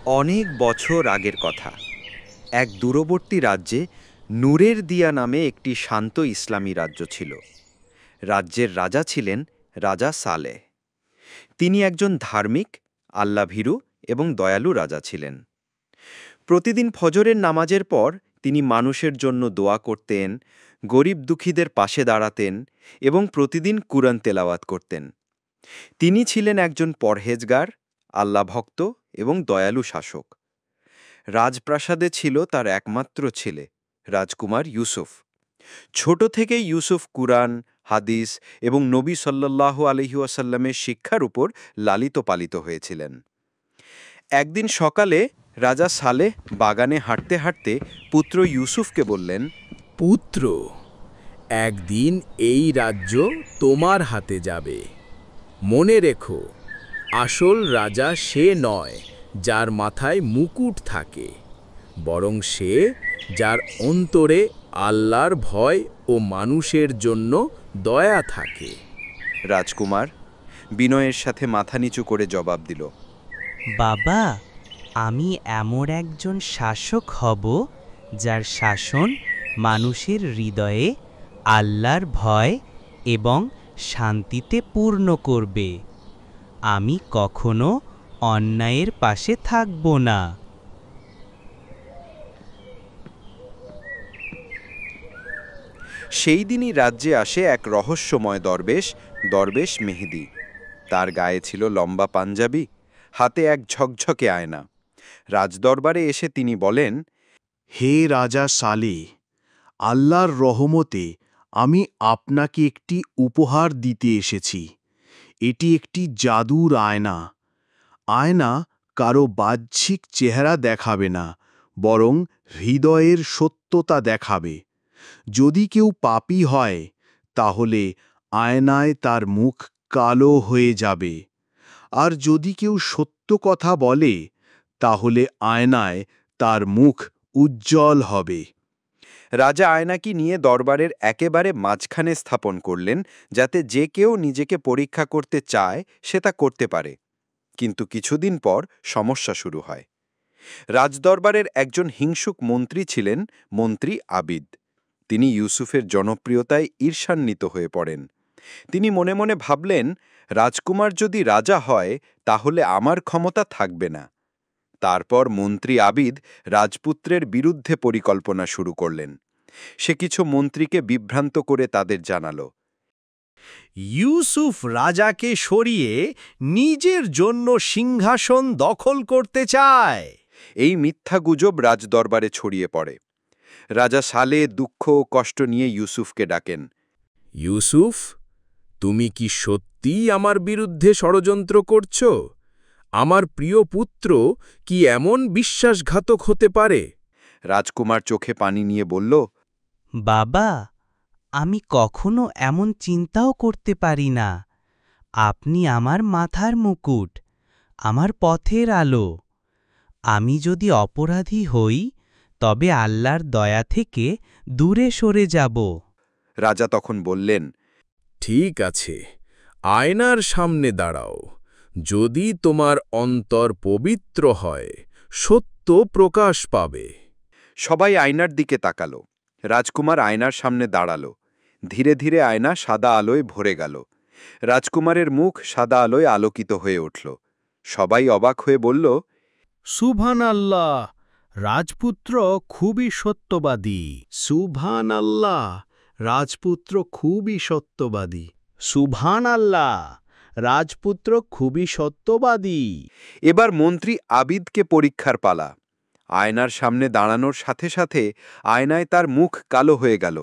অনেক বছর আগের কথা। এক দূরবর্তী রাজ্যে নূরের দিয়া নামে একটি শান্ত ইসলামী রাজ্য ছিল। রাজ্যের রাজা ছিলেন রাজা সালেহ। তিনি একজন ধার্মিক, আল্লাভীরু এবং দয়ালু রাজা ছিলেন। প্রতিদিন ফজরের নামাজের পর তিনি মানুষের জন্য দোয়া করতেন, গরিব দুঃখীদের পাশে দাঁড়াতেন এবং প্রতিদিন কুরআন তেলাওয়াত করতেন। তিনি ছিলেন একজন পরহেজগার, আল্লাহভক্ত এবং দয়ালু শাসক। রাজপ্রাসাদে ছিল তার একমাত্র ছেলে, রাজকুমার ইউসুফ। ছোট থেকেই ইউসুফ কুরআন, হাদিস এবং নবী সাল্লাল্লাহু আলাইহি ওয়াসাল্লামের শিক্ষার উপর লালিত পালিত হয়েছিলেন। একদিন সকালে রাজা সালেহ বাগানে হাঁটতে হাঁটতে পুত্র ইউসুফকে বললেন, পুত্র, একদিন এই রাজ্য তোমার হাতে যাবে। মনে রেখো, আসল রাজা সে নয় যার মাথায় মুকুট থাকে, বরং সে যার অন্তরে আল্লাহর ভয় ও মানুষের জন্য দয়া থাকে। রাজকুমার বিনয়ের সাথে মাথা নিচু করে জবাব দিল, বাবা, আমি এমন একজন শাসক হব যার শাসন মানুষের হৃদয়ে আল্লাহর ভয় এবং শান্তিতে পূর্ণ করবে। আমি কখনো অন্যায়ের পাশে থাকব না। সেই দিনই রাজ্যে আসে এক রহস্যময় দরবেশ মেহেদি। তার গায়ে ছিল লম্বা পাঞ্জাবি, হাতে এক ঝকঝকে আয়না। রাজদরবারে এসে তিনি বলেন, হে রাজা সালেহ, আল্লাহর রহমতে আমি আপনাকে একটি উপহার দিতে এসেছি। এটি একটি জাদুর আয়না। আয়না কারো বাহ্যিক চেহারা দেখাবে না, বরং হৃদয়ের সত্যতা দেখাবে। যদি কেউ পাপী হয়, তাহলে আয়নায় তার মুখ কালো হয়ে যাবে, আর যদি কেউ সত্য কথা বলে, তাহলে আয়নায় তার মুখ উজ্জ্বল হবে। রাজা আয়নাকি নিয়ে দরবারের একেবারে মাঝখানে স্থাপন করলেন, যাতে যে কেউ নিজেকে পরীক্ষা করতে চায় সে তা করতে পারে। কিন্তু কিছুদিন পর সমস্যা শুরু হয়। রাজদরবারের একজন হিংসুক মন্ত্রী ছিলেন, মন্ত্রী আবিদ। তিনি ইউসুফের জনপ্রিয়তায় ঈর্ষান্বিত হয়ে পড়েন। তিনি মনে মনে ভাবলেন, রাজকুমার যদি রাজা হয় তাহলে আমার ক্ষমতা থাকবে না। তারপর মন্ত্রী আবিদ রাজপুত্রের বিরুদ্ধে পরিকল্পনা শুরু করলেন। সে কিছু মন্ত্রীকে বিভ্রান্ত করে তাদের জানাল, ইউসুফ রাজাকে সরিয়ে নিজের জন্য সিংহাসন দখল করতে চায়। এই মিথ্যা গুজব রাজদরবারে ছড়িয়ে পড়ে। রাজা সালেহ দুঃখ ও কষ্ট নিয়ে ইউসুফকে ডাকেন। ইউসুফ, তুমি কি সত্যিই আমার বিরুদ্ধে ষড়যন্ত্র করছ? আমার প্রিয় পুত্র কি এমন বিশ্বাসঘাতক হতে পারে? রাজকুমার চোখে পানি নিয়ে বলল, বাবা, আমি কখনো এমন চিন্তাও করতে পারি না। আপনি আমার মাথার মুকুট, আমার পথের আলো। আমি যদি অপরাধী হই, তবে আল্লাহর দয়া থেকে দূরে সরে যাব। রাজা তখন বললেন, ঠিক আছে, আয়নার সামনে দাঁড়াও। যদি তোমার অন্তর পবিত্র হয়, সত্য প্রকাশ পাবে। সবাই আয়নার দিকে তাকালো। রাজকুমার আয়নার সামনে দাঁড়ালো। ধীরে ধীরে আয়না সাদা আলোয় ভরে গেল। রাজকুমারের মুখ সাদা আলোয় আলোকিত হয়ে উঠল। সবাই অবাক হয়ে বলল, সুবহানাল্লাহ, রাজপুত্র খুবই সত্যবাদী। সুবহানাল্লাহ, রাজপুত্র খুবই সত্যবাদী। সুবহানাল্লাহ, রাজপুত্র খুবই সত্যবাদী। এবার মন্ত্রী আবিদকে পরীক্ষার পালা। আয়নার সামনে দাঁড়ানোর সাথে সাথে আয়নায় তার মুখ কালো হয়ে গেল।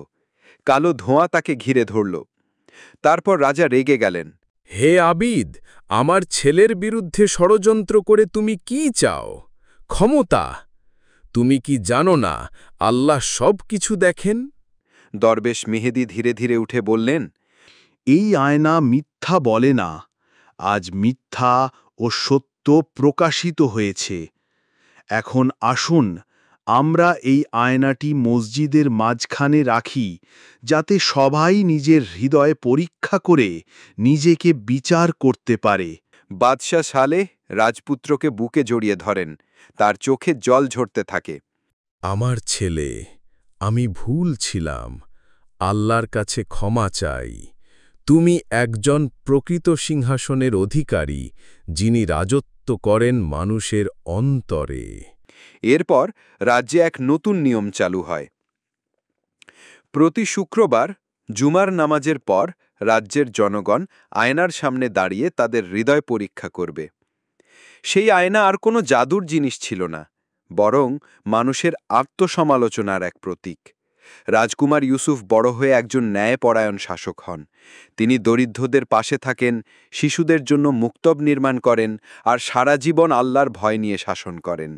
কালো ধোঁয়া তাকে ঘিরে ধরল। তারপর রাজা রেগে গেলেন। হে আবিদ, আমার ছেলের বিরুদ্ধে ষড়যন্ত্র করে তুমি কি চাও? ক্ষমতা? তুমি কি জানো না আল্লাহ সব কিছু দেখেন? দরবেশ মেহেদি ধীরে ধীরে উঠে বললেন, এই আয়না মিথ্যা বলে না। আজ মিথ্যা ও সত্য প্রকাশিত হয়েছে। এখন আসুন আমরা এই আয়নাটি মসজিদের মাঝখানে রাখি, যাতে সবাই নিজের হৃদয় পরীক্ষা করে নিজেকে বিচার করতে পারে। বাদশাহ সালেহ রাজপুত্রকে বুকে জড়িয়ে ধরেন। তার চোখে জল ঝরতে থাকে। আমার ছেলে, আমি ভুল ছিলাম। আল্লাহর কাছে ক্ষমা চাই। তুমি একজন প্রকৃত সিংহাসনের অধিকারী, যিনি রাজত্ব করেন মানুষের অন্তরে। এরপর রাজ্যে এক নতুন নিয়ম চালু হয়। প্রতি শুক্রবার জুমার নামাজের পর রাজ্যের জনগণ আয়নার সামনে দাঁড়িয়ে তাদের হৃদয় পরীক্ষা করবে। সেই আয়না আর কোনো জাদুর জিনিস ছিল না, বরং মানুষের আত্মসমালোচনার এক প্রতীক। রাজকুমার ইউসুফ বড় হয়ে একজন ন্যায়পরায়ণ শাসক হন। তিনি দরিদ্রদের পাশে থাকেন, শিশুদের জন্য মুক্তব নির্মাণ করেন আর সারা জীবন আল্লাহর ভয় নিয়ে শাসন করেন।